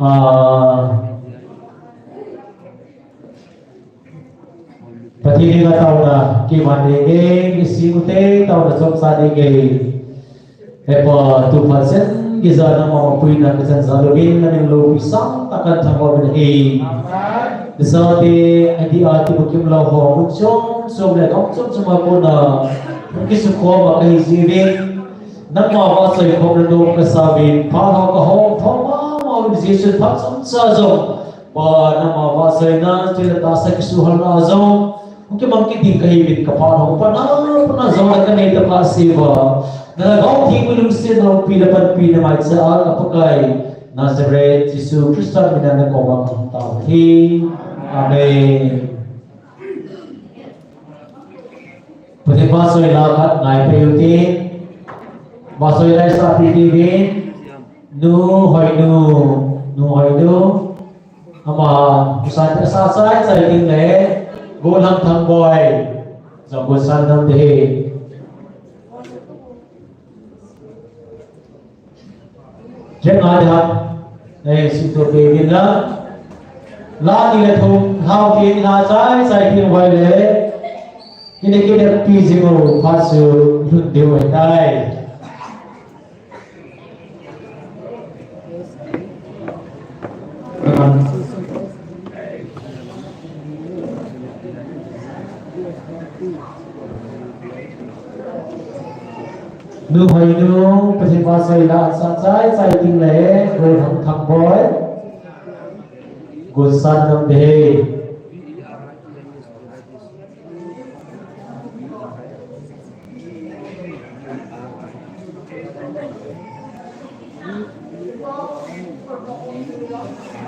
ปฏิริกาตากิมันเองสิมุเตตาสมสารเองเอปตุพันเซนกิจานามปุยนักจันซาลูบินนันลูปิสังตักันทำวันนี้ดิสาดีไอเดียที่บุกิมลาวหอมุจงสมเลกองสมสมาปุนากิสุขวมาคิจีวินนักมาวาสัยของระดมกษาวินพาหอกหอมทอมามาวิจิตรพักสมซาจงปานามาวาสัยนั้นจิตตาสักสุหันอาจงmungkin mungkin di kahibit kapal pernah zaman kan itu kasih nah kau tinggal usia dalam pilihan macam apa kai Nazaret Yesus Kristus minat kau bangkit tauhid amin pada bahasa ilahat naik peyuti bahasa ilahat sapi divin nu hoinu ama usaha sasai saya tinggal Golang thang boy, janggut sandam deh. Jangan ada, situ begini lah ni le thum, hau tin lah saya tin boy le, kita pijimu pasu dewa day. Nu hoi nu pasi pasai la sai ting le rồi thằng boy gusan nam de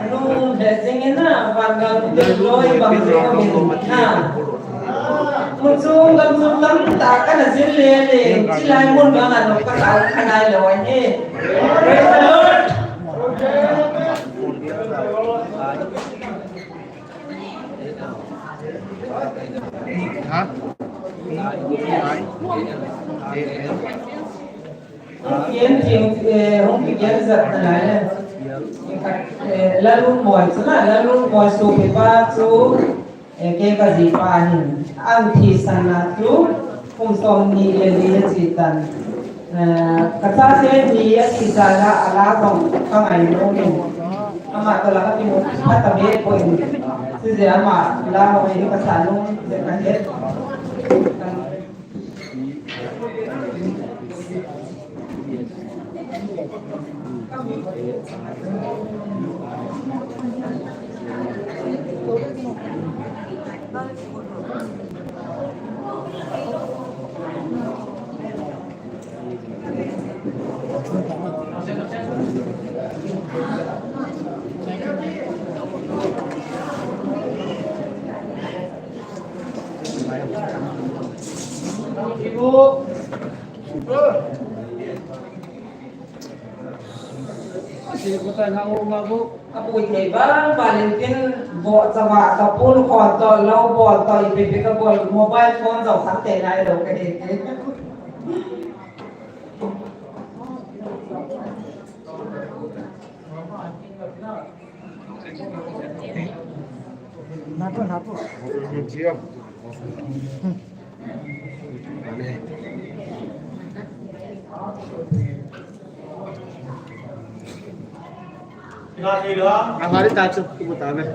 anu daging na pagka deploy bang na muncul gambar takan hasil lele cilai mun bangan lokal kanai lawan ni Ông kian zat nalai lalu moi su pipa su ke kazi pahin ang thi sana tu kum som ni le li chitan kata se ni ya thi sana ala song kang ai no ni ama to la ka ti mo hata be ko ni si je ama la mo ni ka sa no de ka het Ibu Kapuy kay ba Valentine bo sawa kapul khoto law bo to ipe ka bol mobile phone daw khante nai daw ka de napo siap हमारी ताकत के मुताबिक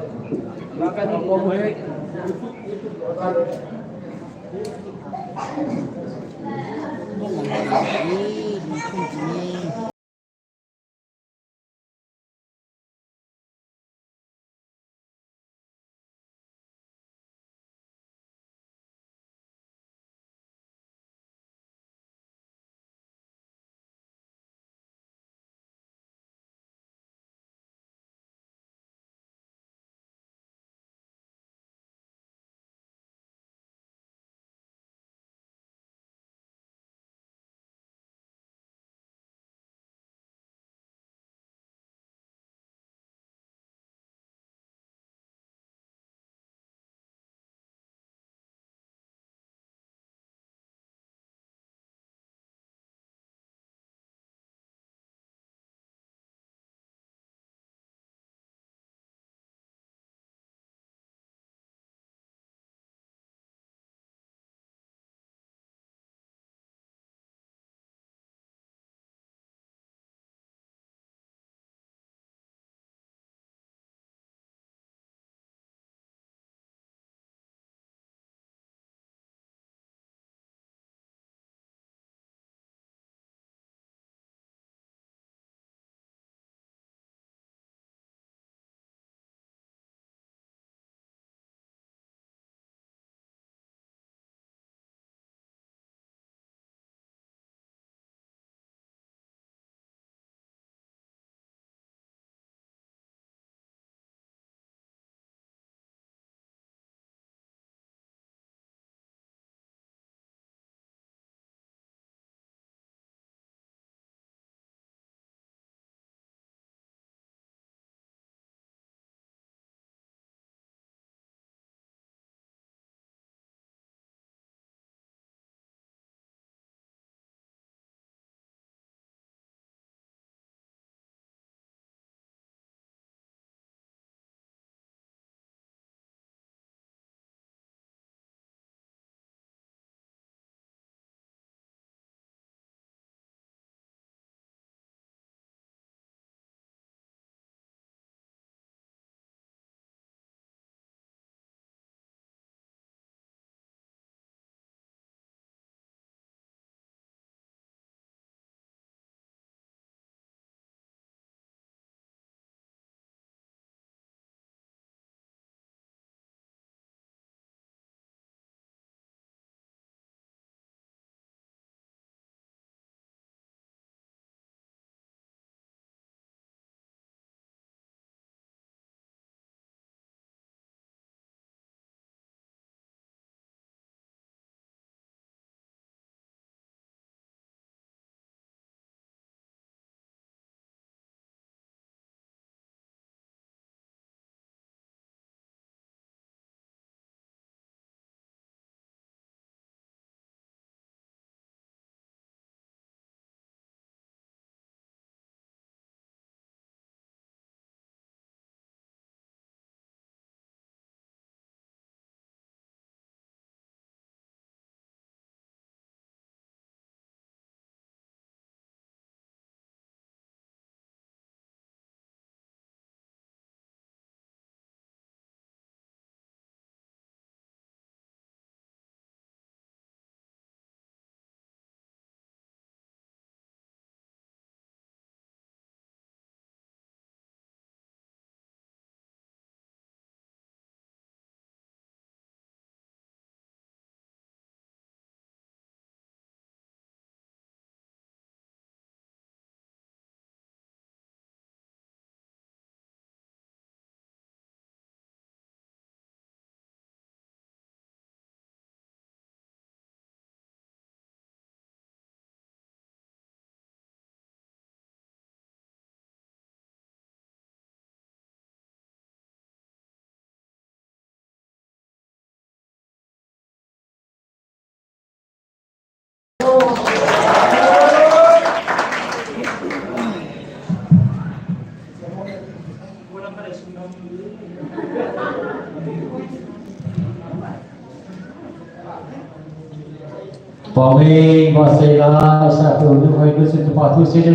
Bami basela satu dua itu secepat tu sejauh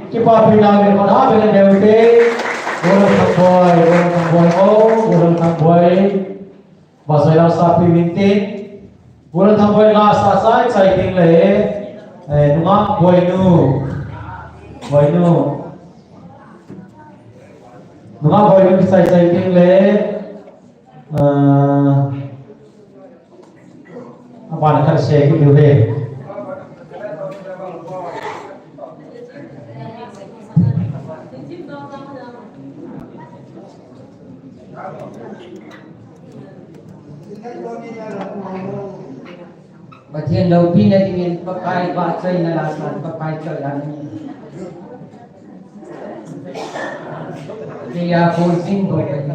cepat pindah ke mana dengan Dewi orang tamboy orang tamboy basela sapi bintin orang tamboy lah sasai cycling le nunga boy nu nunga boy nu cycling le apa nak share gitu deh. Bagian đầu tiên là ingin pakai bahasa inalasan pakai jalan dia pusing boleh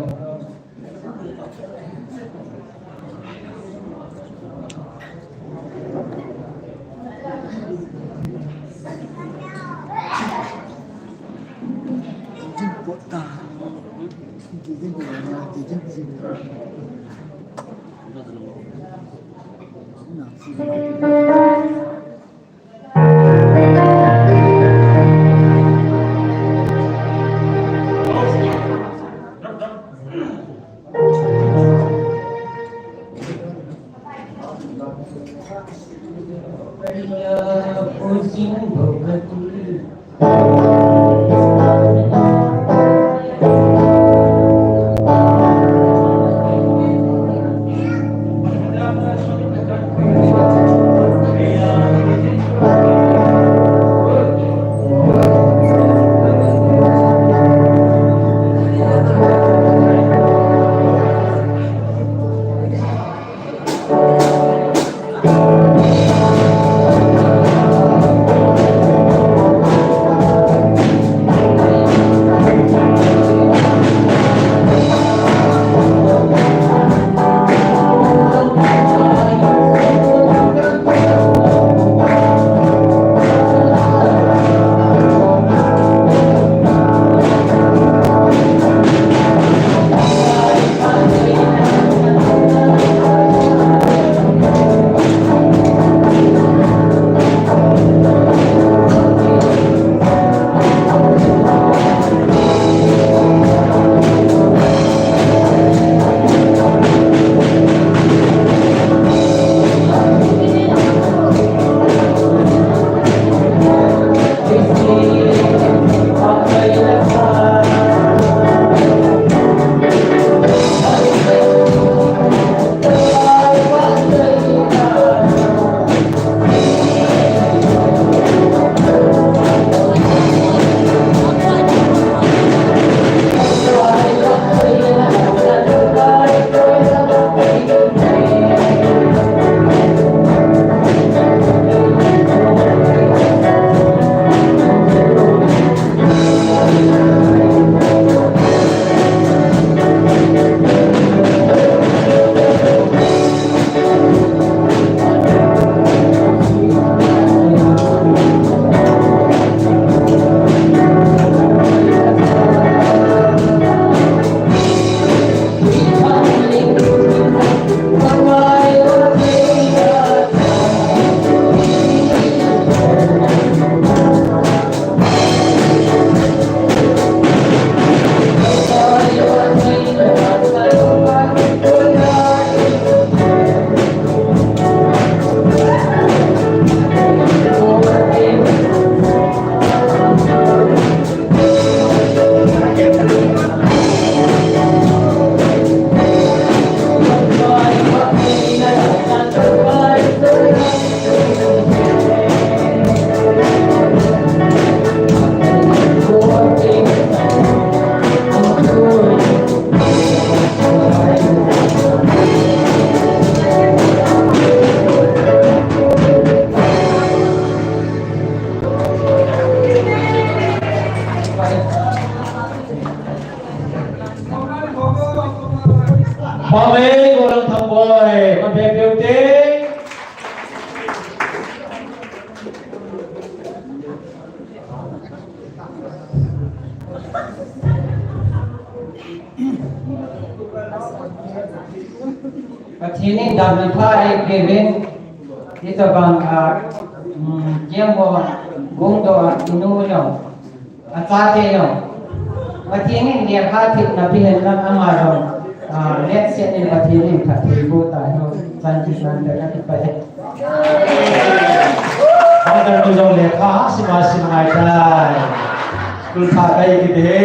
Pamay orang tamboy, konten beauty. Kecilin dan lupa Kevin Dito bang kiang mo gong do inu no at pati no patinin dia pati na bihen lang amaro let's say ni patinin pati buta no santi sanda ka pa Father tu jong lekha masing-masing ngaitay. School pakai gede.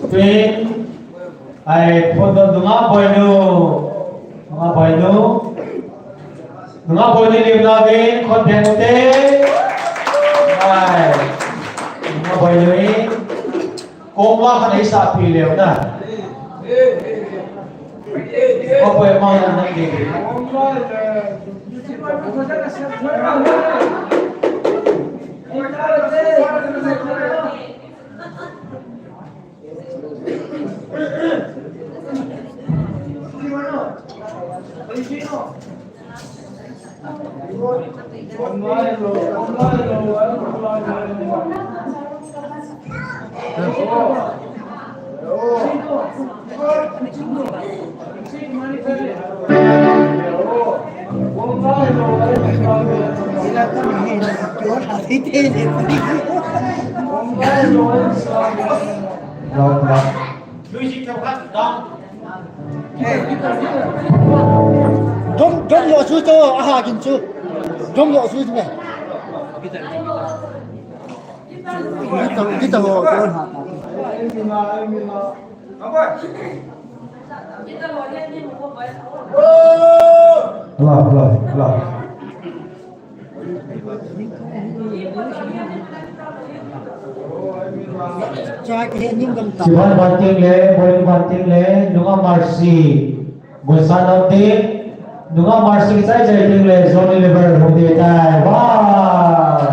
Twin ay photo dunga boyno. Dunga boyno. Dunga boyno lim lagin content te. Ay. Dunga boyno ni kung wa ka na isa pileo na. Apa yang mau nak gini? Dom yo su to aha kin su. Dom yo su me. Kita ho don ha. Allah. Cha ke nim gam ta. Siwan banting le, boleh banting le, nunga marsi. Gusana te, nunga marsi kita jadi le, zone level hudi tay. Wah.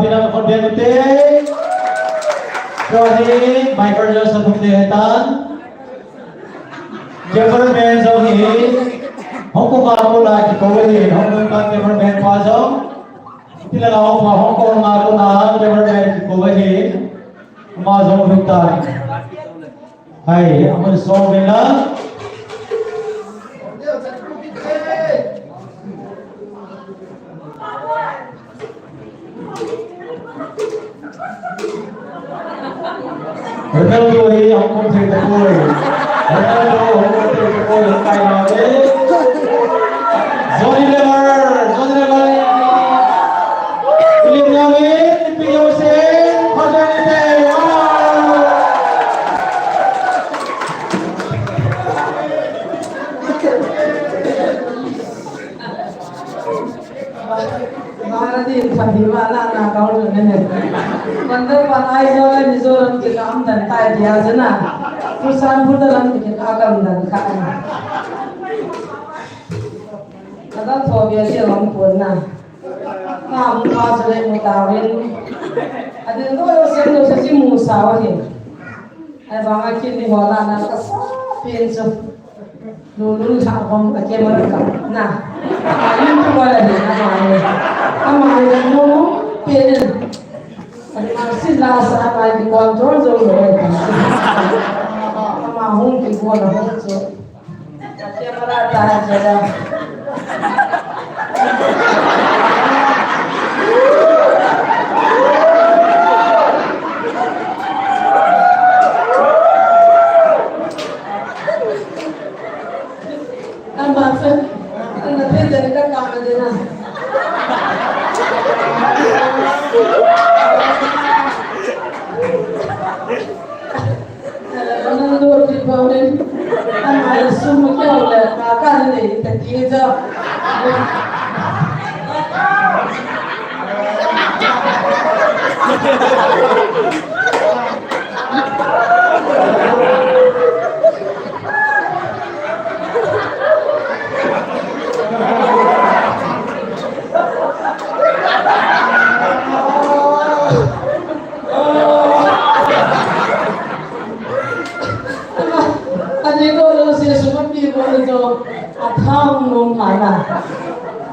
pinang konbiyente. Rohi, Michael Joseph Pagdihetan. Cameraman Zohi. Hong Kong ako lagi ko eh. Hong Kong ka cameraman pa so. Tila ako mga Hong Kong ako na cameraman ko eh. Umazong Victor. Hai, amun song nila. Ronaldo hi Hong Kong से तक कोई Ronaldo Hong Kong से कोई काय नावे Johnny Lever William Yawin Pio से Hajane Marathi Fadiwala na kau ni. Mandor panai jalan Mizoram ke kam dan tai dia sana. Perusahaan dalam ke agam dan kaan. Kadang phobia dia orang pun na. Kam pas le mutawin. Ada tu orang sendiri sesi musawa ni. Ada bang akin ni wala na kasapin so. Dulu sakom aje mereka. Nah, ayam tu wala ni namanya. Amai dan nono peden. Masih lah sampai di kontrol zone. Mahung di kontrol zone. Macam mana dah jadi. Ambil sen, anda peden dekat kamar dia. Ronaldo di bawah hamaरे सुम क्या होता है काका ने तकिए जा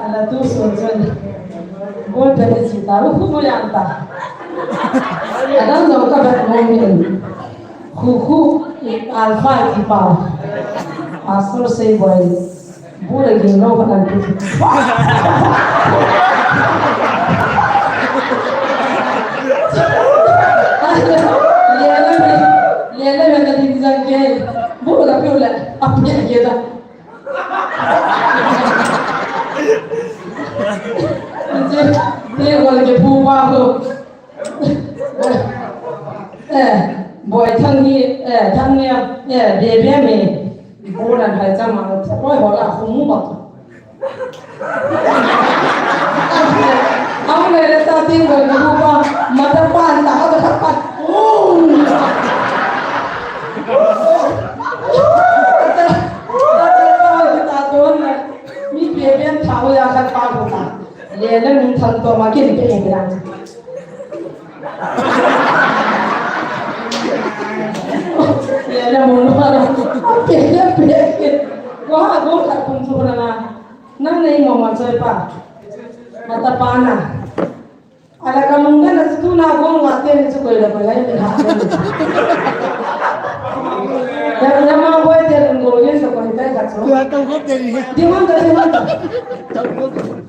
Ala tu sunsun, buat dari cerita, aku boleh hantar. Ada orang kabar mungkin, kuku alfa kipa, asal saya boy, boleh gino pada tu. Lihat mereka di sana, boleh tapi boleh, apa yang kita? Dia kalau dia buat tu, boy thang ni baby ni, bukan hanya zaman, boy orang humum bak. Awak ni letak tinggal di buat mata pan tak ada kapat. Mi baby tahu ya kan pakai. Lihatlah minta tu makin pengen. Lihatlah mulu mana, pengen. Wah, aku tak kumpu pernah. Nang ni mau macam apa? Mata panah. Ada kamu kan itu nak gong mati ni cukup dah boleh ni hati. Jangan mau buat dia ngolin sekolah kita kat so. Dia mana?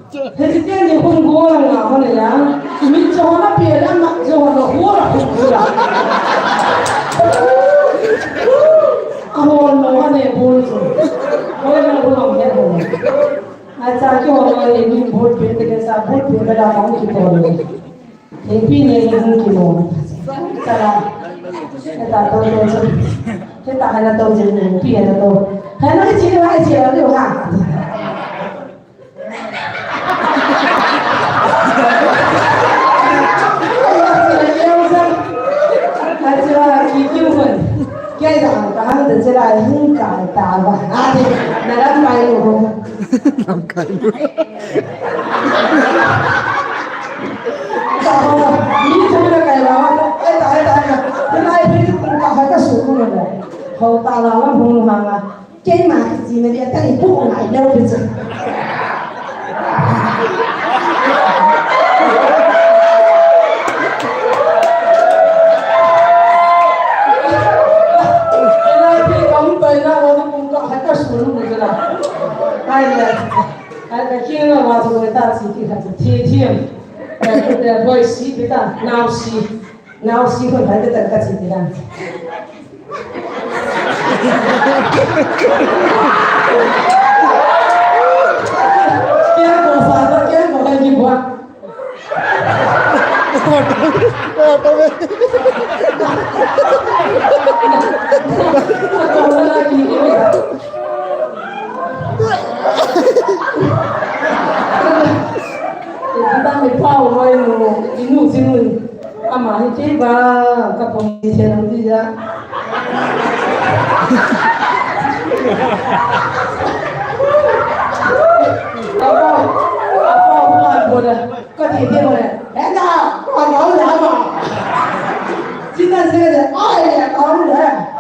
Henti ni pun gorang apa ni ya? Mincona pera mak jona gorang pula. Awal mau ni bol tu. Boleh nak bolong dia boleh. Acar ke orang ni bol pera ke sah bol pera dah kamu kita boleh. Tapi ni mungkin boleh. Cara kita tahu tu. Kita hanya tahu jenis pera tu. Hanya cerita tu kan. Cái rằng cả hai đứa sẽ là những cái tà và thì là đang bay rồi không? Làm cái nữa. 好大了，我红红啊，给马自己那边等你不来了不是？哎呀，哎，那今个我就给大自己还是天天，会洗的哒，闹洗会排的等个自己的。见过啥子？见过很多。kita may pau mo inu sinu ama hindi ba kapong siya ng dia apa bukan bola kau tidak boleh enggak kau mau apa kita saja ya kau dah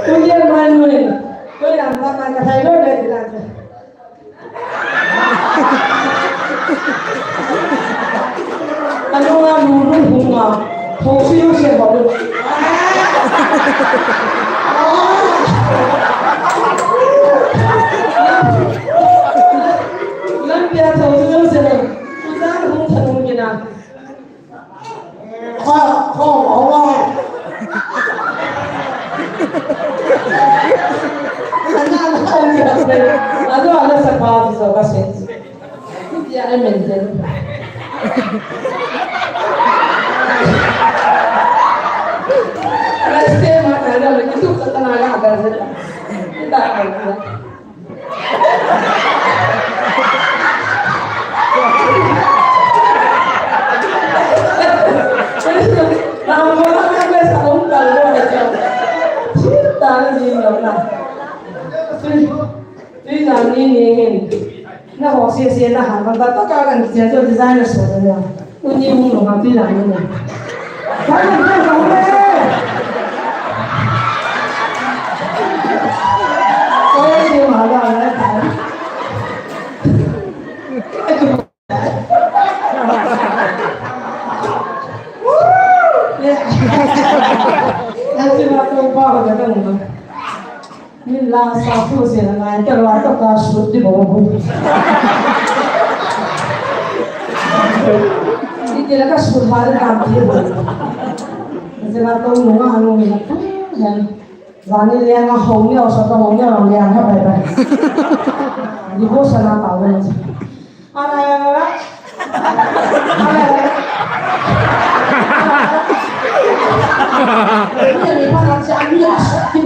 Kemudian manual, kau yang mana kata itu dah jelas. Kalau orang dulu bunga, fungsi siapa tu? Lampian fungsi siapa? Usang fungsi mungkin ah. Kau awal. Aduh ada sepakat sobat sih. Dia maintain. Rasa macam ada begitu ketenaga agar kita ada. Nama orang yang sahum kalau macam cinta ni mana. Tuy rằng ni nó họ xe nó hàng bằng tất cả các cái cho design là sửa rồi tôi nhiều không làm tuy rằng như này phải làm sao không đấy có gì mà rồi đấy anh chỉ là tôi bao giờ cái này Ni la satu sih lah, kalau ada kasut di bawah. Ini dia kasut hari nanti. Jangan tahu nunga anu ni, dan zani dia ngah hongnya, atau hongnya orang dia apa apa. Di bawah sana tahu ni. Anak. Ini ni mana cakap ni asal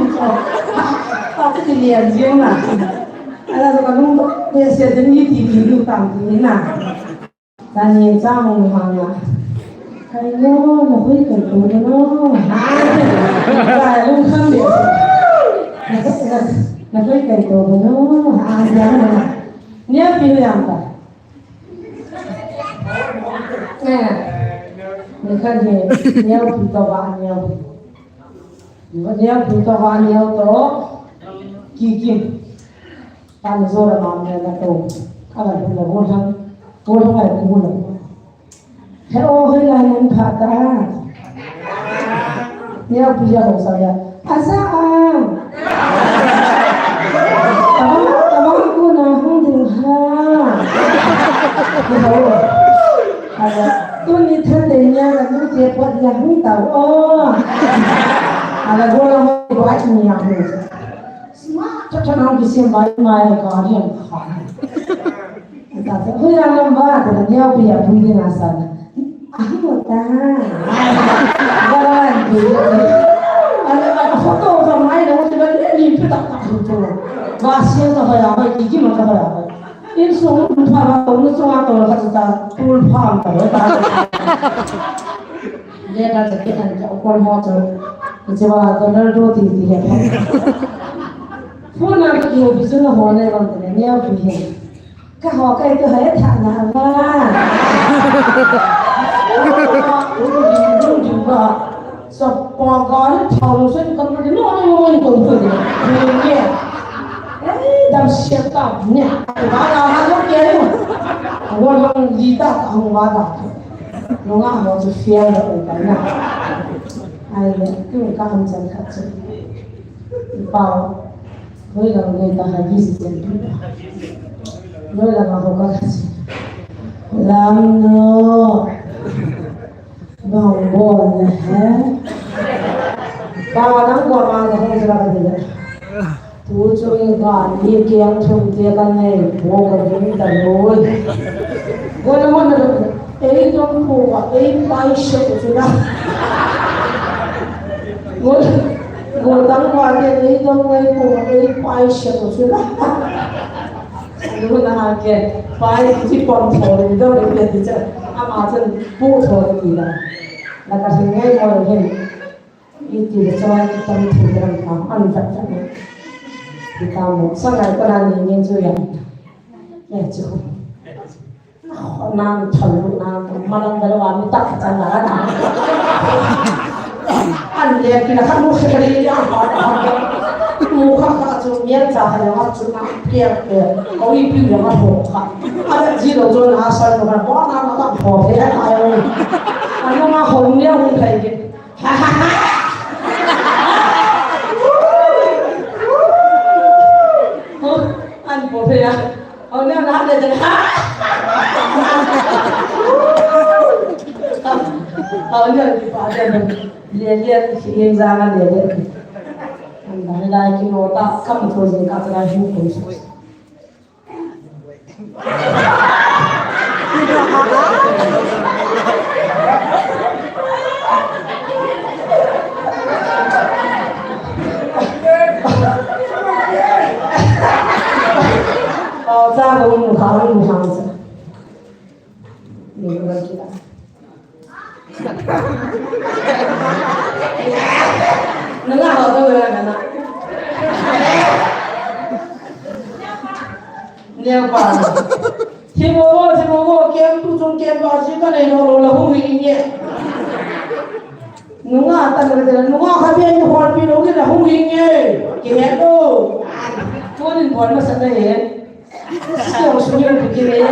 Aku dilihat dia nak. Ada orang tu biasa jadi tidur tangki nak. Tanya jamu mana. Kayu nak pergi ke mana? Kayu kan biasa. Nak pergi ke mana? Jangan. Ni apa yang apa? Ni kan ni apa putaran ni apa? Dia putaran ni apa? Kikim, kami zora mamnya nato, kalau kita bosan ada kubulan. Hero hilang mengkata, dia punya saya, asam, tamang aku nahung dengar, ada tu ni terdenya lagu cepat nahung tahu, ada gula buat ni yang Cocok nak bising bayi mai kalian kah? Tapi hujan lembat, dia punya bunyi asal. Aku tahu. Jalan tu. Ada foto sama ini, orang ni tak foto. Masih tu apa? Gigi macam apa? Ini semua apa? Ini semua tu kata tool farm tu. Dia dah cakap nak ukol motor. Macam mana tu dia. Phone number you bisa nak hone orang tu ni apa ni? Kau hok itu hai tak nak apa? Sepagari harusin kan begini orang itu begini. Dah siapnya. Mana ada kaya? Orang kita kamu ada. Nunggu mau fiel kan? Ayo, tu kamu jangan kacau. Pau, boleh kalau kita habis itu. Boleh kalau kau kasih. Lama. Bangun Bawa nang gua mang ko sa kanila. Tujo yung gani kiyang chumte kan ne boga din taloy. Wala mo na tong po pai she sila. Tang wa ke tong ngai po pai she sila. Na ke pai ti pon thol do le ti cha ama chen pu thol ni la. La ka se ngai mo le itu sesuai kita menceritakan kamu anfaknya kamu sangat berani menjual ya cukup nang terlalu nang malam dalam tak jangan anda kita kamu sekali apa muka kacau mian cahaya macam nak kian kau ibu yang apa ada jiwa tuan asal bukan bukan apa apa ya ayo anu mah homnya mungkin gitu hahaha bộ phim ông nếu nói để tình ông nhớ thì phải để mình liền hiện ra là liền anh đã lại cái nó ta không thôi thì các cái hình cũng sôi ra cái một khảo một hàng gì mình có gì đó nó là họ tôi là cái nào nêu vào thì mua kem tu trong kem vào chỉ cái này nó là không bị nhẹ nó ngã ta cái nó ngã khai bên nó hoàn pin nó cái là không bị nhẹ cái hết đâu tôi nên còn mà sao đây Siapa suruh begini?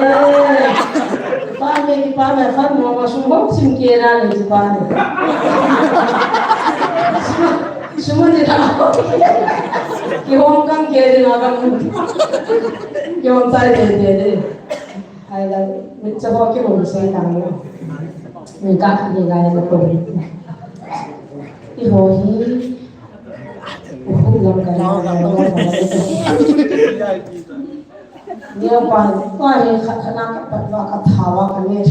Pakai fan mau masuk bau singkiran di depan. Semua tidak. Kihong kan kiri nakan. Kihong saya deh. Ayah, mencoba kihong saya tahu. Mereka dia gaya lekor. Kihohi. Yang kaya. Dia apa yang kena ketawa kan ni?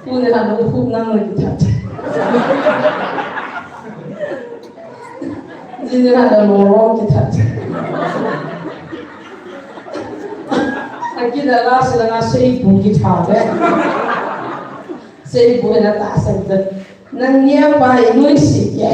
Punya kan hukum nama kita. Jadi ada lorong kita. Kita lah sedang seibu kita deh. Seibu yang tak sedar. Nanya apa ini sih ya?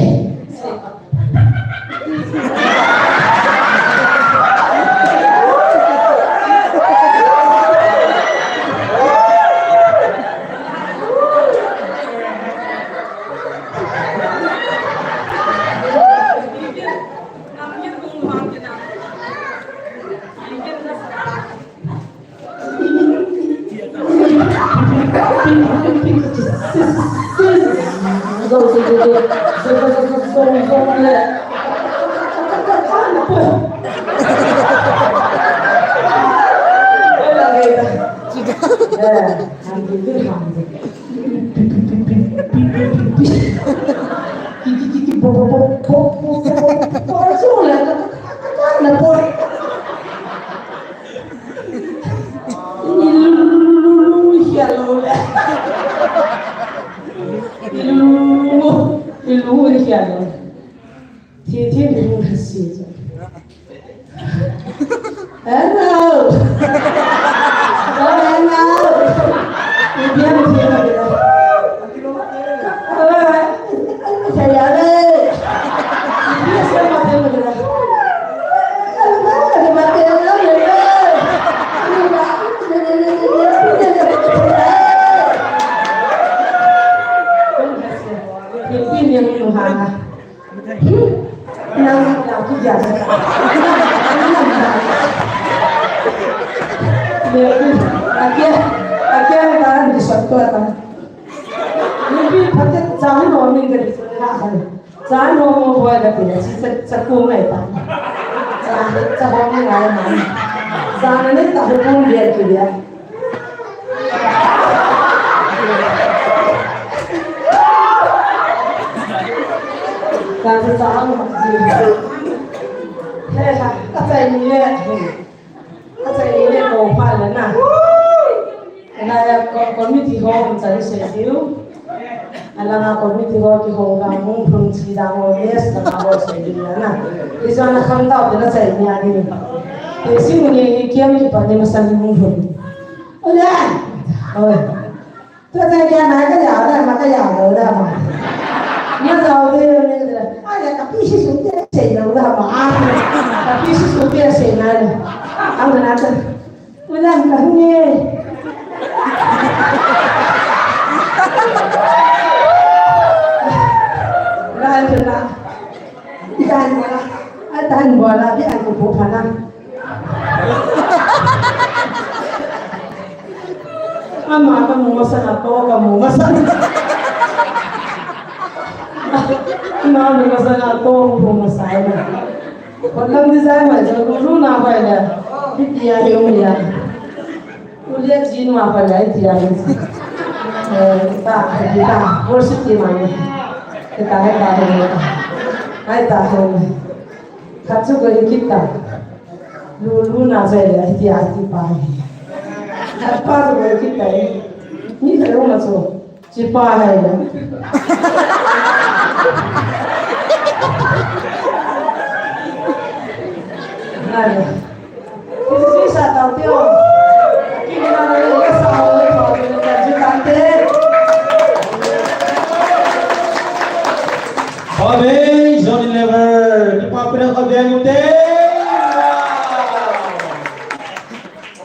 Akia tahan di suatuatan. Mungkin pada jangan ngomong ke di sana. Jangan ngomong buat apa ya? Sekum itu. Jangan ngomong. Jangan ni tak hukum dia tu dia. Jangan jangan ngomong. Hei, apa ini le? Apa ini le? Kau faham na? Naya community hall mencari sesiu, alangah community hall di hall kamu belum sedang ngoles tentang sesiu na. Di sana kamu tahu tidak saya ni ada ni. Sesiu ni kiam ni pada masa ni mungkin. Oleh, tu saya dia nak kerja ada, maka ya ada mah. Ni tahu dia ni kerja. Ada tapi sesiu dia saya nak mah. Tapi sesiu dia saya nak. Ang nanti, oleh kah ni? Dan bola di aku bukan ama kamu masak atau kamu masak kamu masak atau kamu masak kalau di sana jadi dulu nak apa ya dia yang dia ulihat jin apa ya dia kita bersih mana kita tahu Katsu gari kita, lulu nazar ya hati pai. Apa tu gari kita ni kalau macam cipa hai ya. Nada. Itu bisa tahu tio. Kita nak lihat sama orang yang kerja kantor. Babe, Johnny Lever, di papel kau dia mute.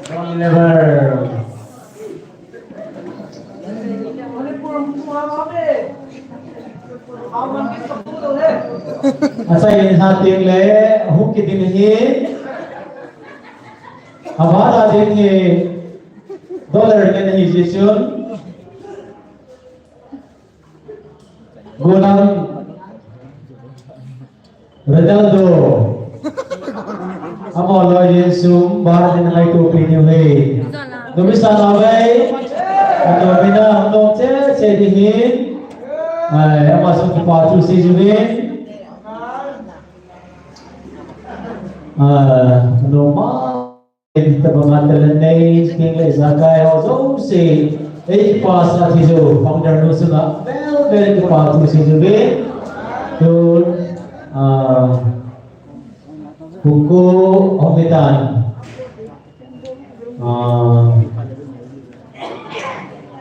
Johnny Lever. Asal ini hati le, huk kita ni, हमारा देखिए $1 के नहीं जिसुन गुलाम Ronaldo amolo Yesu bar din ay to pinili dumisa naway ato bina ang che dihin ay amasok ki patu si juin noma kita mengatakan nei tinggal zakai ozo si pas lagi jo founder no suka bel ki patu si juin to buku ometan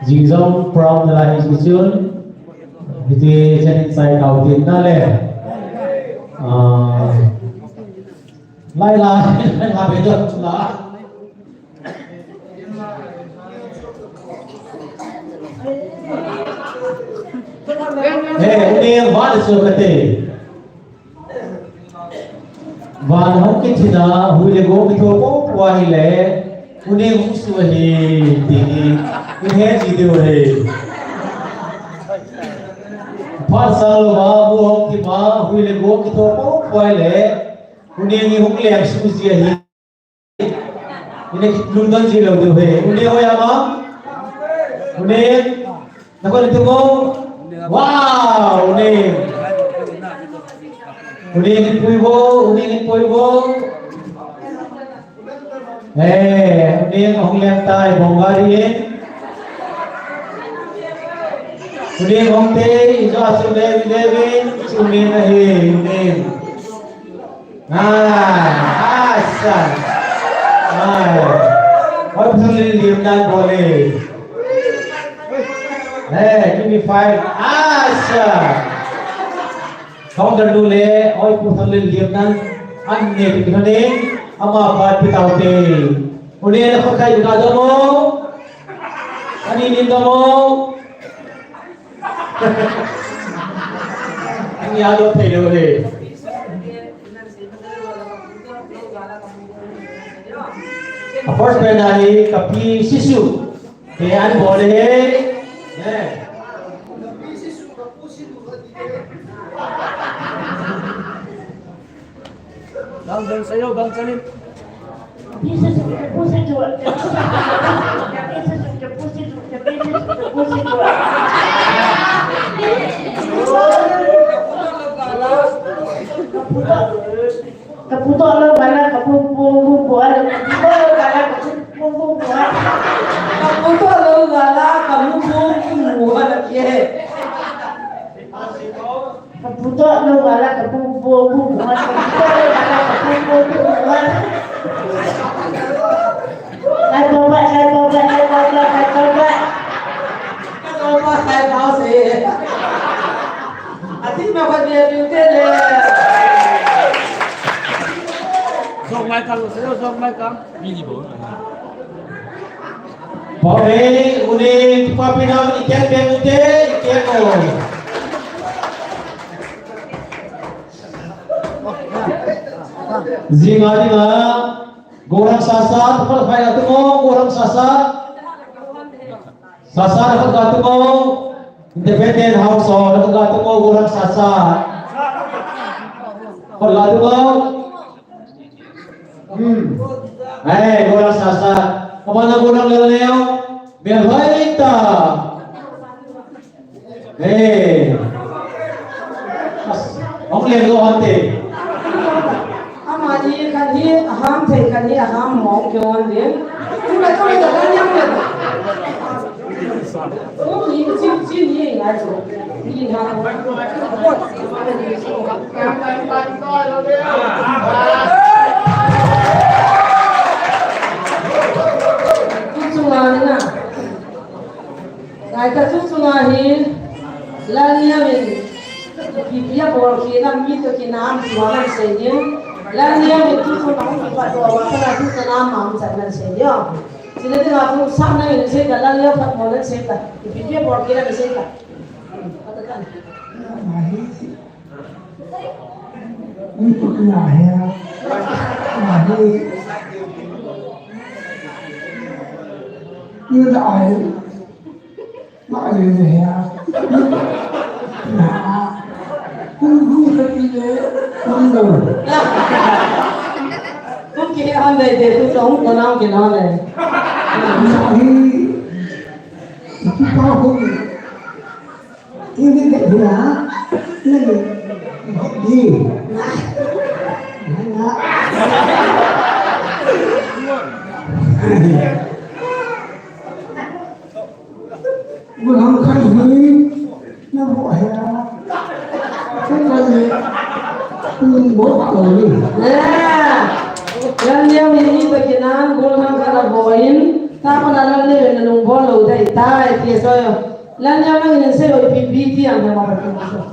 Jingzong from the institution itu jadi saya kautin nale lai apa itu lah ini yang mana suka Van hong ke china hule go mi tho ko pwa hi le une hu su hi ti ni he ji de he par sal ba bu hong ki ma hule go mi tho ko pwa le une ni hong le su ji hi ine lung dan ji lo de he une ho ya ma une na ko le tu go wow une Uning puibo, uning hong lem tai bongari, uning hong te ijo asu levi, uning uning, asal, और सुनिए लिमनान बोले, give me 5, asal. Kau dah dulu le, oi putar le liamnan, anne pikirane, ama part pitau te. Udah nak pakai juga damo, ani ni damo. Ini ada te le. First penalty kapi sisu. Kaya boleh. Bang sayo, Bang Salim. Kaputo lo bala kapupung buat kaputo lo bala kapupung buat kaputo lo gala kapupung buat ye kaputo lo bala kapupung buat kaputo lo bala kapupung buat hai coba hai bao sih hati mau kerja juga deh Song mai kang sayo, song mai kang. Boleh unik papinam ikan bengute ikan ko. Zinga gorang sasat kalau kaya tu gorang sasat kalau tu independent household kalau tu gorang sasat kalau tu gorang sasat kemana gorang leleo biar baik tak ông liền go hante Amadi kan ni aham thei kan ni aham mong kyon din tu lai ko da kan yang le o ni chi ni ngai so ni ha sunga ni na ngai ta sunga hi la ni ya min Bibia bor kita mito kinam tuanan senyum laniya itu sunang kita doa kita tu senam mam jangan senyum sila tu aku sana ini saya jalan lihat tak boleh saya Bibia bor kita bisa tak katakan untuk lahir lahir như đại đại gì hả không cái gì đấy không được cũng kia anh đây để tôi sống còn nào kia nào này đi chúng ta không cái gì hả cái gì vừa làm khai hơi nó gọi là cái gì bố bảo rồi laniya ini bagian golongan kala boin tak pernah laniya nung bolu dari tai tiada laniya mang ini saya oleh bibi yang memang berkuasa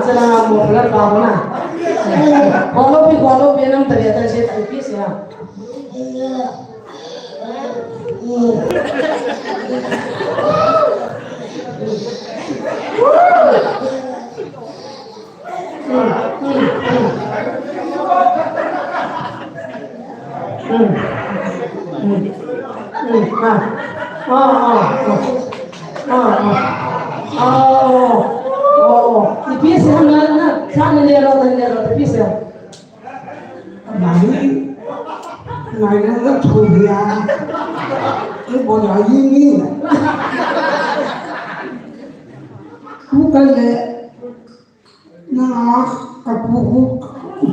celana mau pelan kau na kalau biar terlihat saya tipis ya tipis ya mana sana lero tipis ya này nó rất thù nhà cái bộ nhỏ duy nghi này không cái lệ nó cặp phụ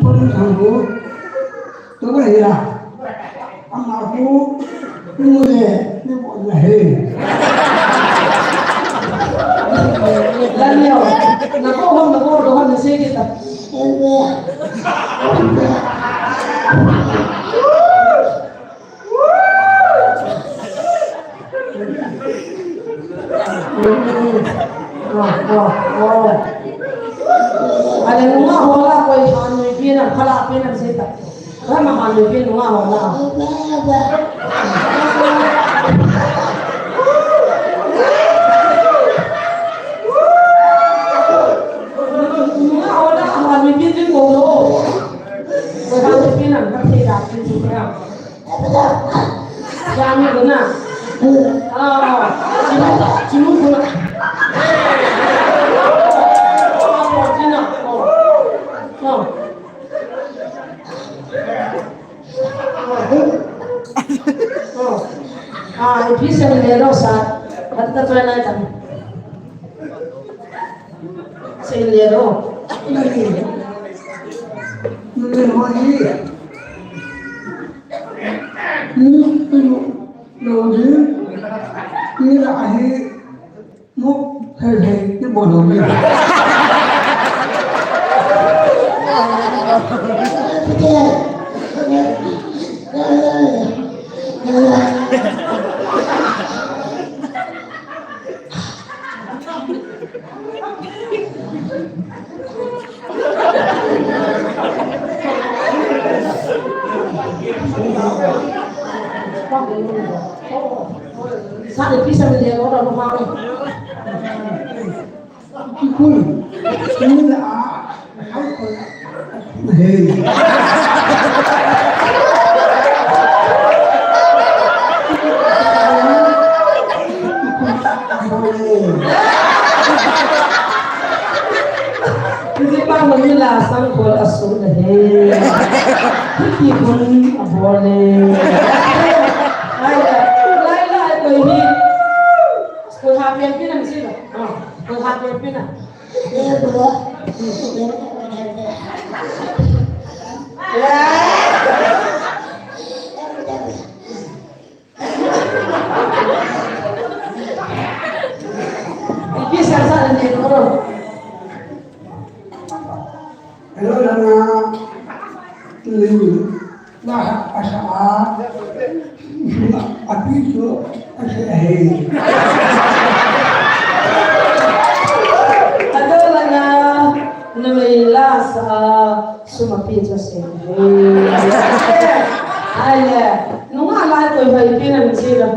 phân thằng bố tôi có gì à ông nào phụ mua lệ cái bộ lệ dan yo nakohon dohon ni kita ada rumah hola koi han ni pina khala pina sita kama han ni pina rumah hola rumah hola han ni pina bolo na. Cuma pula. Cina. Bisa nilai sa at tatuan natin. Sa ilero. Ini là ai một thầy cái bộ đồ này. Saat itu bisa menjadi orang rumah. Cool. Ini là hey. Kita mengilah sangkul asal deh. Kita pun boleh. Ini sekolah hampir pina sih lah. Sekolah hampir pina. Ya bro. Ya. Ini saya ni orang. Hello Nana. Ini nah asal. Api itu asal hey. Ada lana namailah sa sumapi jose. Ayah, nunga lah tu bayi pina mesti lah.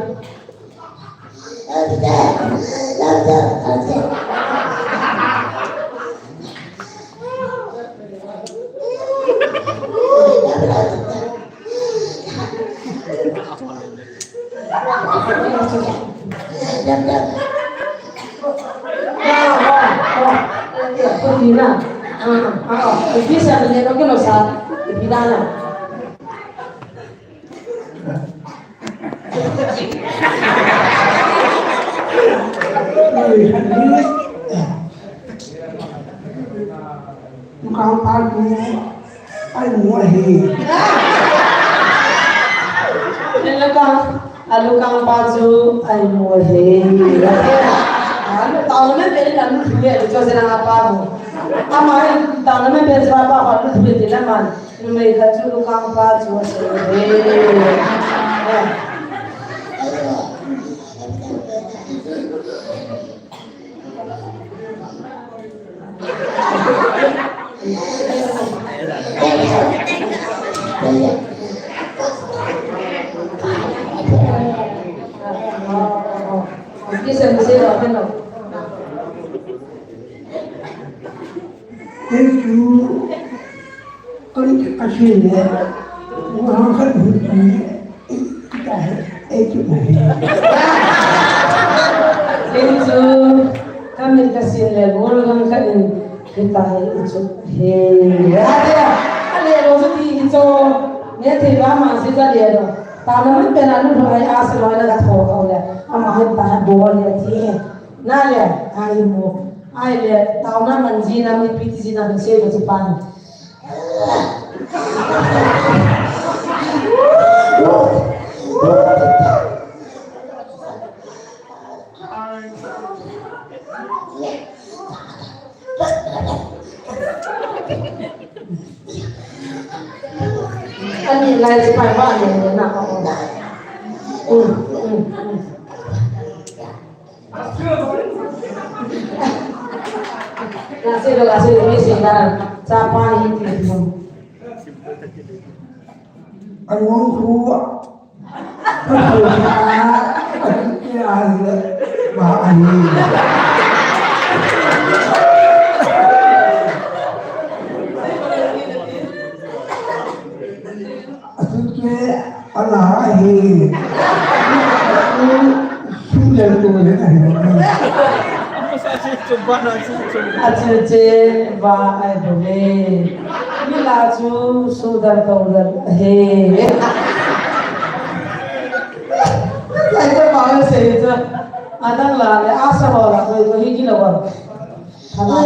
Pidana, bisa menjadi orang losa pidana. Muka pagu, ay muahi. Alukang baju ay muahi. Tahun ni beri lalu dua, itu senang apa tu? Amai tahun ni beri berapa lalu dua jelah man. Numai kacau lukang baju Kisah mesti apa nak? Itu kan asyiknya orang kan kita itu nih. Itu kami kasih level kan kita itu ada rozu itu ni tiba masih jadi ada. Tanaman penalu doa asal doa nak tahu kau le, amah itu doa le tihe, nale aimu, aile tahunan manjina mi piti jina bersih berjupan. Ani lain sepai mana ni nak kau? Kasih ini sehingga siapa ini? Orang tua, ya ada bahan ini. Asalnya anak ini. sudah tu ni. Coba nanti coba. Ache ba ai dove. Mila chu sudar kaudar he. Sai ta ba se ta. Adang la le asa ba la ko hi ki la ba. Khana.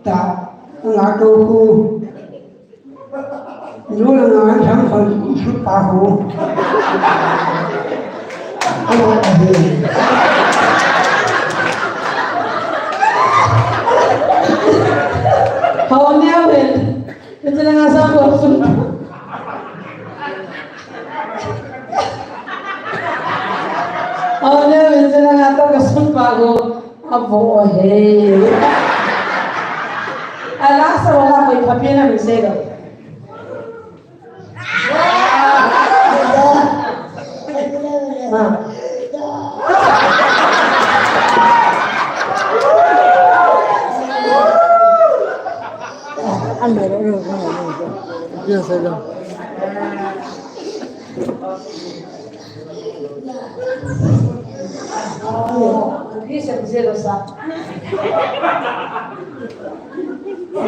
Tak ngadu ku dulu ngan sampai tahu Hawa niya rin. Ito na nga sa ako. Hawa niya rin. Ito na nga ito. Kasunpa ko. Abo, hey. Alasa wala ko ipapin na misero. Biasa dah. Bisa misero sa.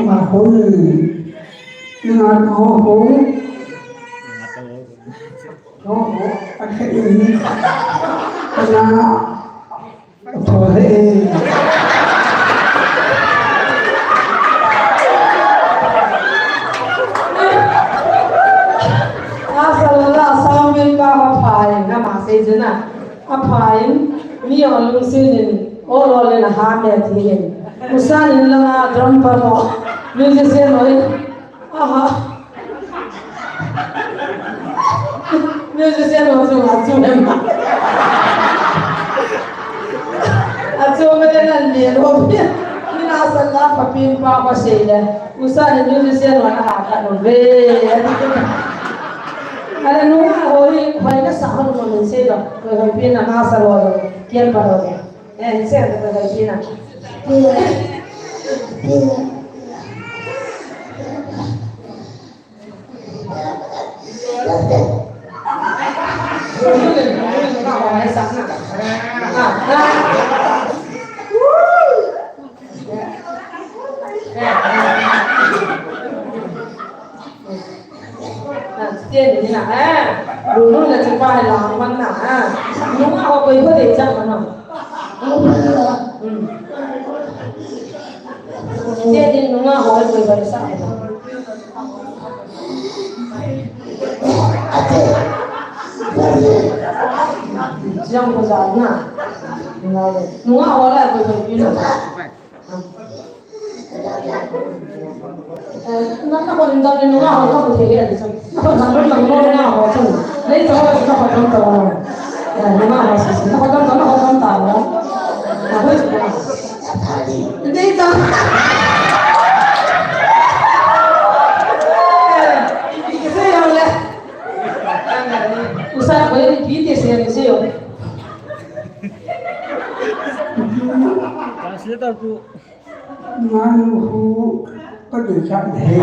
mà cũng nhưng mà nó cũng anh sẽ đi là thôi Asalala samin pa papayin na masay na. Papayin niyo lung sinin olo le na hamya tihin. Usanin lang drum pa mo. Musician oy. Aha. Musician mo so atsumen ma. Atsumen na nilo. Minasala papin pa pa sila. Usanin musician mo na haka no ve. Ada nunga hori hoi na sahon mo min se do ko pina na sa lo kien pa do se do ko pina tiền như nào đúng rồi là chỉ phải làm văn nào đúng là họ có thể chăng mà nào tiền thì đúng là họ có thể sai trong thời gian nào đúng là họ lại có thể như nào nó còn đâu nên nó không thể hiện được nó còn thằng nó họ chung lấy cho nó còn trong tàu nó mà nó còn trong tàu đó đi cho cái gì vậy usaha boleh dipilih sih Kasih tahu tu. nganu có được chọn thế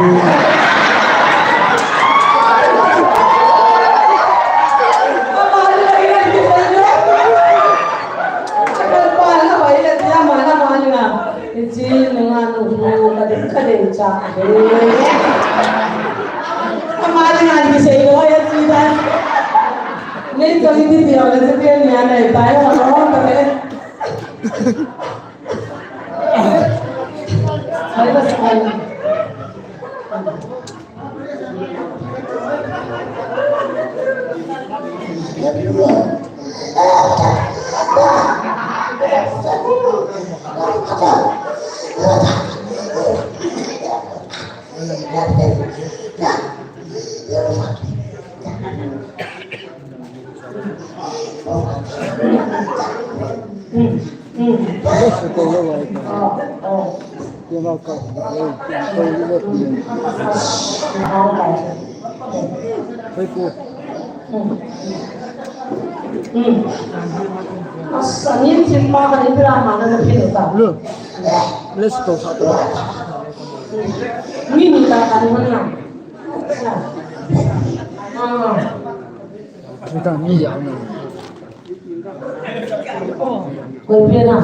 Nên cho đi tiểu là sẽ tiên nhà này tái vào đó mà đấy. Đấy là sai. Asalnya cipta kan itu mana lebih dekat. Let's go satu. Ini minta kan mana? Kita ni yang. Berbeda.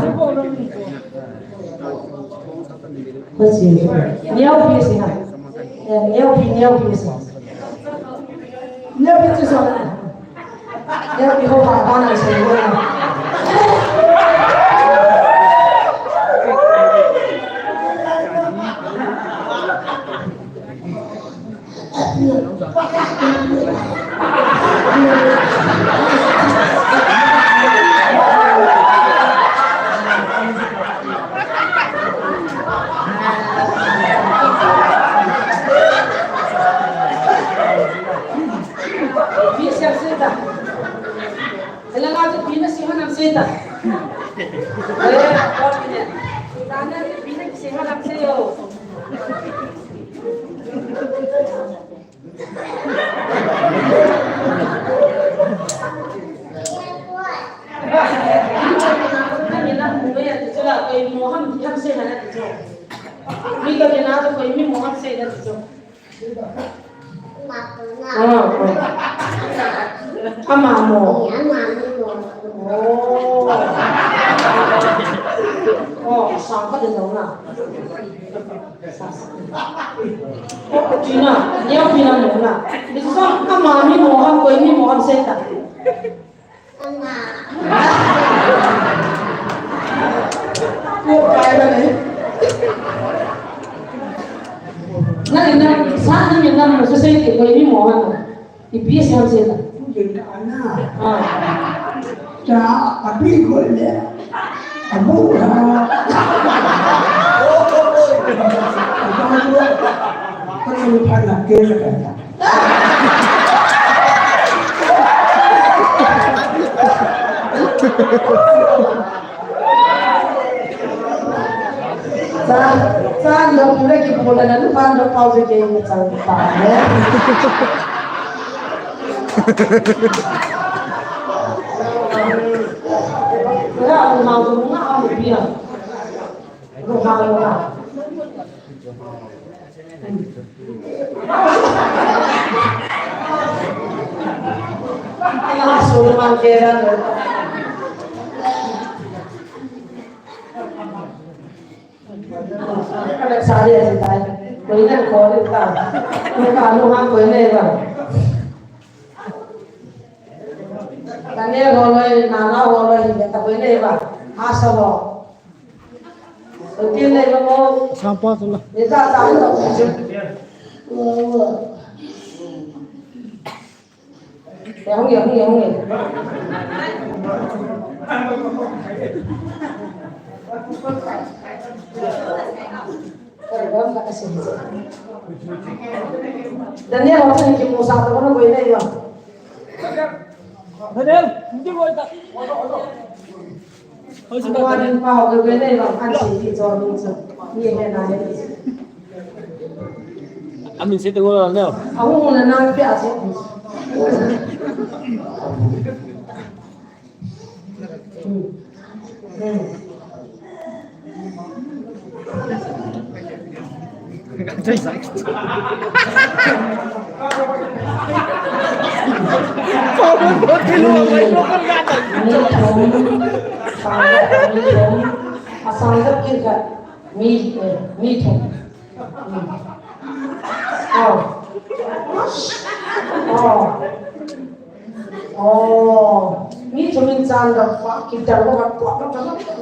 Bersih. Niau biasa. Niau biasa. Niau biasa soalnya. Niau biasa apa sih? Sampai di sana. Oh, Cina, dia bilang mana? Itu sama kami mohon, kau ini mohon saya. Oh, kaya ni. Nah, saat ini nama sesuatu kau ini mohon. Ibu saya saya. Jadi anak. Cak, tapi kau ni. Abu dah. Kalau lupa nak kira kan. Saya yang mulai kita boleh lalu pandang pause je ini cerita. Ya, aku mau semua aku biar. Rumah. Ayah suruh mangkiran. Kalau saya cerita, kau ini kau ni tak, kau hang kau ni kan. Kanya golai nana golai kita kau ni kan, asal. Okey ni kamu. Sampah tu lah. Kita tahu tak? Yang. Dan dia orang ni kita usah tu mana boleh ni kan? Hadel, mungkin boleh tak? Aku ada pau ke boleh ni kan? Ansih di jauh ni ni yang nak ni. Amin saya tengok lah ni. Aku mula nak biasa. Jadi sakit. Kau betul lu kan kata. Asal kita meeting. Ni cuma canda kita orang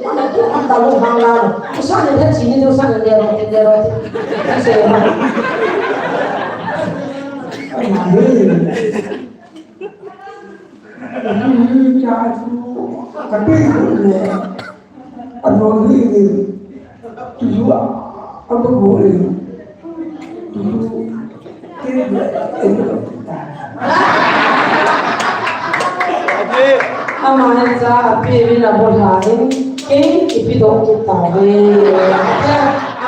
mana tu tahu hanglan. Usah ni sini tu usah dia. Saya. Ini jatuh. Tapi ni, anak ni tu apa boleh? Tu Amanah api bila boleh cái bị động cái tàu về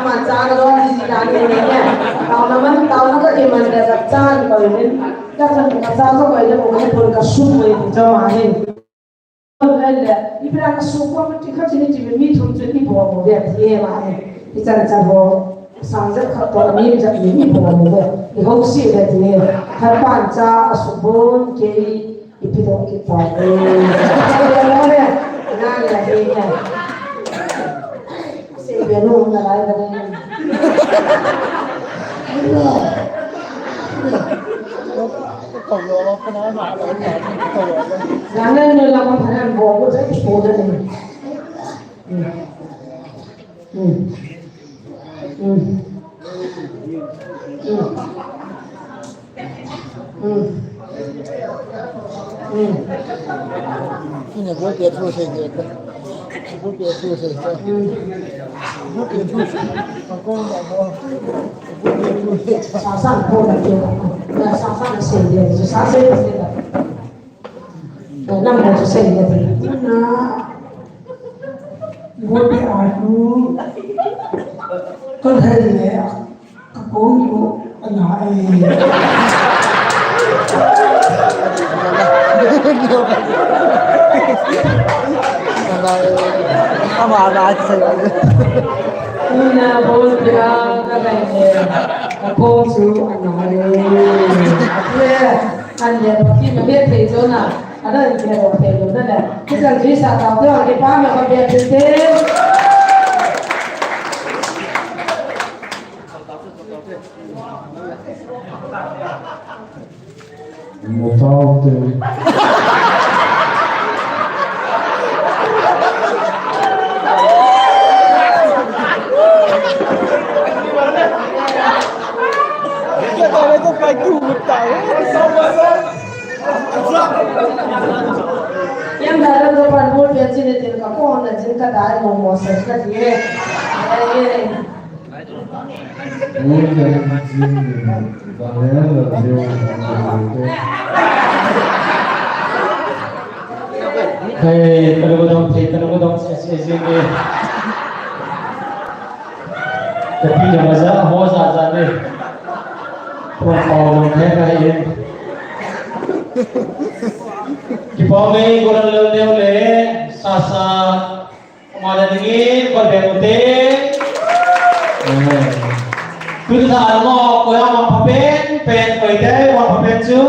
mà cha nó đi đi làm cái này nha tàu nó có gì mà để đặt cha thì gọi đến các thằng các cha có gọi là một cái phần cả sung về cho mà hình là đi ra cái sung qua cái khác chỉ nên mi thùng chuyện đi bỏ một việc thì mà thì chẳng bỏ sang rất khó to mi rất mi bỏ một việc thì không xí về thì hai bạn cha sung bốn cái bị động cái tàu về nó này là gì nhỉ về luôn là lại cái này khổng lồ nó nói mà nó là nên là con phải làm bộ của cái số đây này ini buat dia terus saja. Buat dia terus saja. Buat dia terus. Aku tak mau. Buat dia terus. sáng sáng cô là kiểu là sáng sáng là xây điện rồi sáng xây là xây là năm ngày xây điện thì Nah, buat dia aku kan hari ni aku itu anak Ama ada saya. nên là bố dia cái này cô chú anh nói đấy anh nhớ khi mà biết thầy chỗ nào anh nói thì là thầy đúng đó là cái giờ chỉ sao tao theo cái ba mà con biết thế một thao từ Kita tahu itu pagi tahu. yang dalam depan bol biar sini tidak kau nak jengka dah mau mau sesuatu dia muốn cho nên và nhớ là điều thầy cần có đồng sẽ riêng đi tapi jangan salah mau saja deh profil thế này yên Kipome kurang leo le sasa kemarin ini berbeda. Cứ thà nó coi ông học bên vậy đấy ông học bên chứ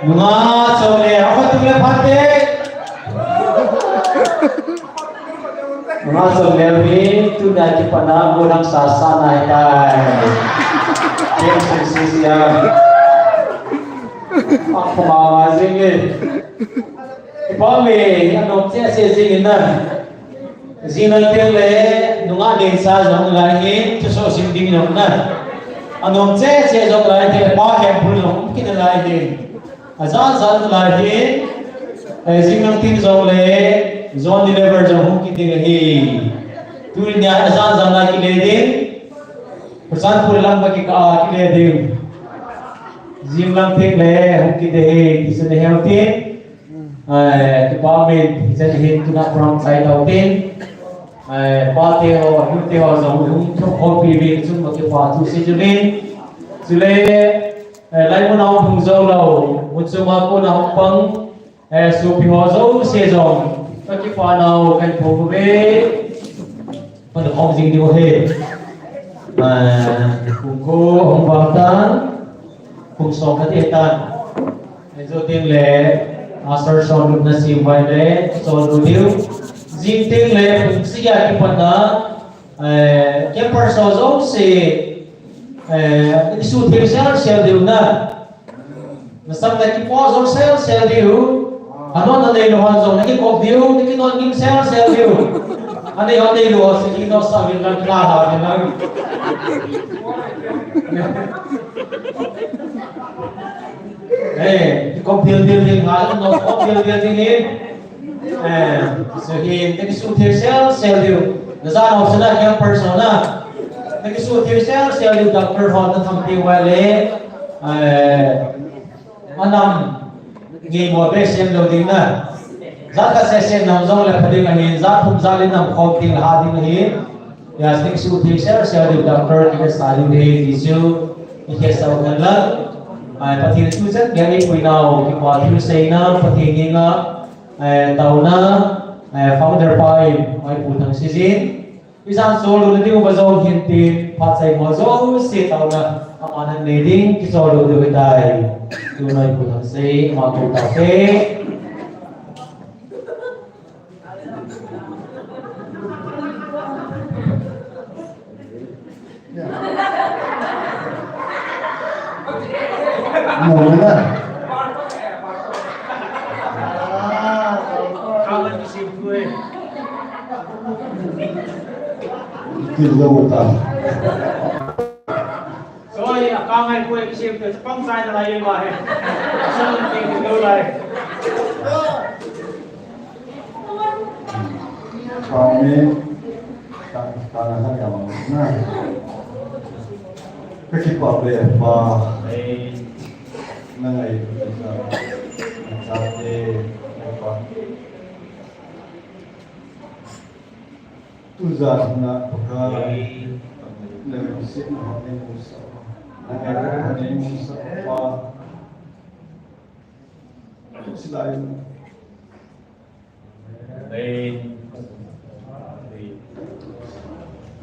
mà sau này ông phải tự phát đấy mà sau này mình tu đã chịu pana orang sasa này đây yang sisi aku mau zingin Kipome anh nói sẽ zingin nè Zina tele nunga densa jong lai hin to so sim ding nong na anom che jong lai te pa hem phul nong kin lai hin azan lai hin zing tin jong le zon deliver jong hu kin ding hi tu nya azan lai ki le ding persan phul lam ba ki ka ki le ding zing lam te le hu ki de hi ki se hem tin department sẽ hiện tu na from side đầu tiên ba theo dòng đúng trong khối phi vi chung một cái khóa thu sinh cho nên lấy một năm hùng dâu lầu một số mà cô nào bằng số phi họ dâu xe dòng các cái khóa nào cần phổ về phần được học gì điều hệ cùng cô hồng vàng tan cùng song cái tiền tan đầu tiên là asar son được nasi vai le son được điều Jin ting le siya ki pana ke par so zo se isu thil sel diu na nasam la ki po zo sel diu anon na nei lo han zo na ki kop diu ni ki non king sel diu ane ho nei lo se ki no sa vil lan kla ha ne na ki kop dil ha no kop dil ni so hiện cái số thiếu sel điều là ra học sinh là cái persona cái số thiếu sel điều doctor họ nó thằng tiêu vai lệ anh nằm nghề một bên xem đầu tiên nè giá cả xe xe nằm dâu là phải đi ngay giá thùng giá lên nằm không tiền hà đi ngay ya sting su thi sẽ được doctor cái sai đi đi siêu cái sau gần lắm ai phát hiện chú rất cái này quỳ nào cái quả chú say na phát hiện nghe ngã tàu na founder pai ai phụ thằng season cái sang số luôn đi vào dâu hiện tiền phát say vào dâu sẽ tàu na anh needing cái số luôn được cái điều này phụ thằng say mà cũng tạo thế mùi nữa kinh lâu tầm rồi cao ngày cuối cái xem từ phong sai là lại vậy sơn tiền đâu lại còn đi ta là các nhà bằng này cái kết quả về và này sao thế apa tu giờ na pakai lebih sih nak ni musa nak ni musa apa selain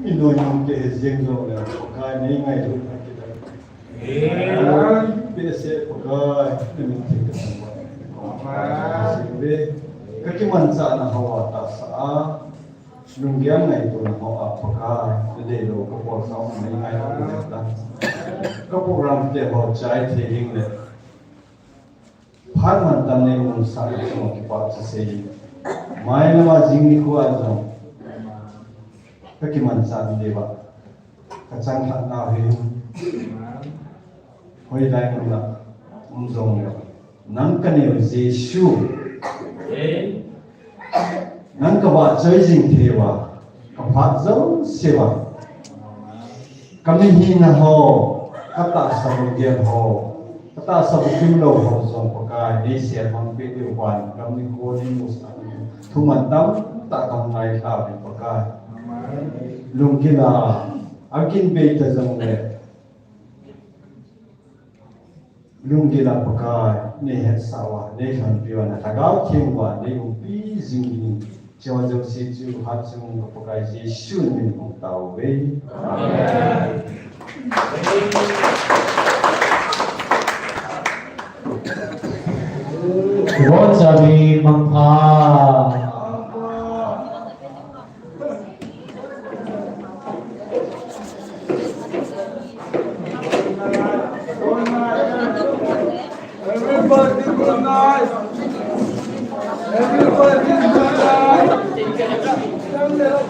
Ino yung kehizyeng zo na pakai ni ngay tu biasa pakai namin tiga sehingga kecuman sana hawa tasa nunggiang na ito na hawa pakai lelo kapag sa mga ngay na kaprogram te hawa chay tehing le par mantan ne mun sa ito kipat sa seyi may nawa jingni ko azo kecuman sana dewa kacang na hin hoi dai mun la umzong le nang kane Jesu nang ka ba choi jing thewa ka phat zo sewa kami hi na ho kata sabu gen ho kata sabu kim lo ho song pakai ni se mang pe de wan kami ko ni mus thuman tam ta kam nai kha bi pakai lungkila akin be ta jong le lungkila pakai ne het sawa ne khan piwa na tagaw thingwa ne upi jing Jawa jauh seju hat semua kepakai Yesus ni tahu we. Amen. Tuhan sabi mangha. Everybody good night. Everybody good night. Everybody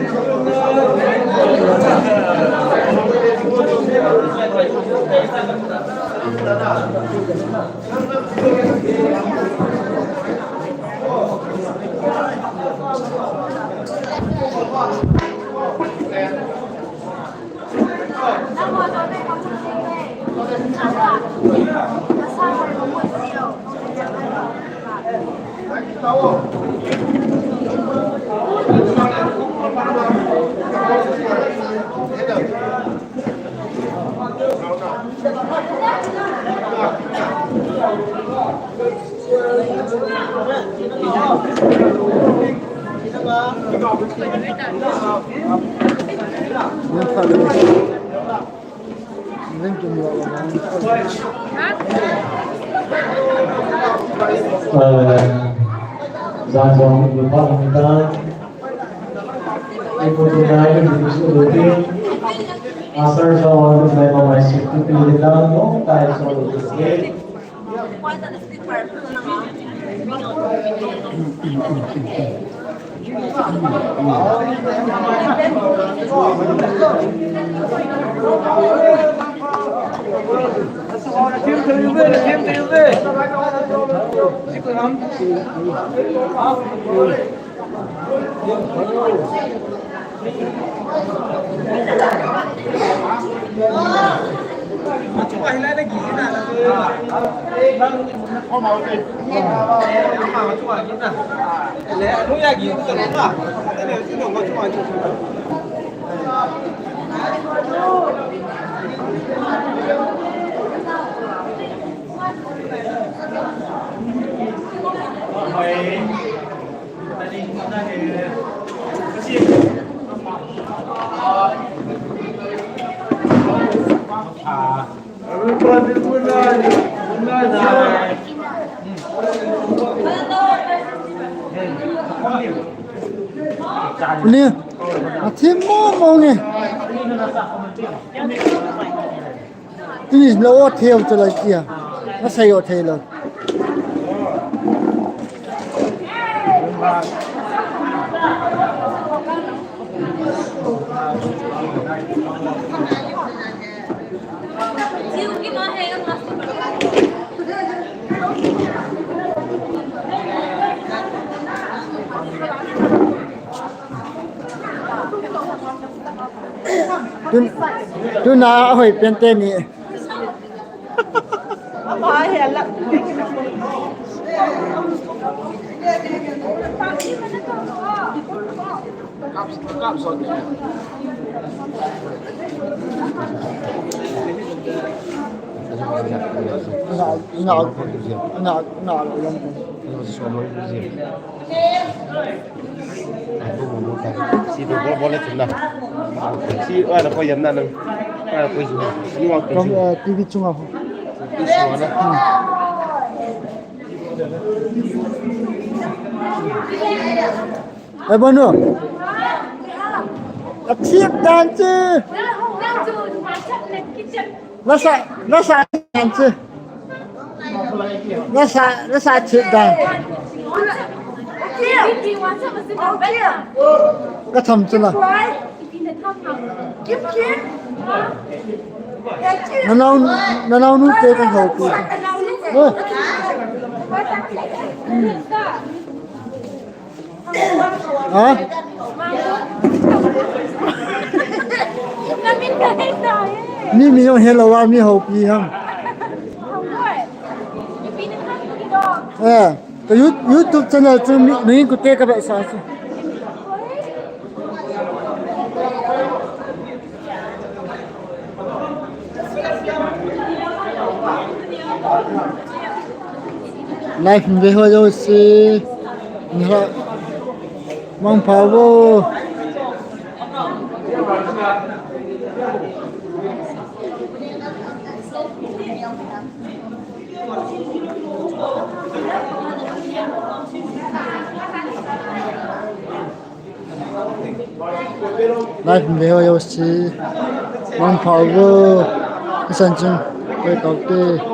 good Jangan lupa kita ikuti diskusi asal soal tema masih itu dalam dong kayak soal diskusi. Ini, macam mau ni. Ini là hotel cho lại kia, nó xây hotel rồi. Tôi nào hồi bên tên này. Si tu boleh cina. Si ada kau yang mana? Ada kau cina. Ni waktu. Trong TV trung học. Di sana. Bao nhiêu? Chiếc đàn chứ. Nó sai đàn chứ. Nó sai chiếc đàn. Cái thầm chứ là. Nó nấu nước tê con hộp kìa. Hả? Ni mình không hiểu là qua mi hộp gì không? Cái YouTube channel cho mình có tê các bạn sao chứ? Life में हो जो से mang power life में हो जो से mang power संचन कोई कहते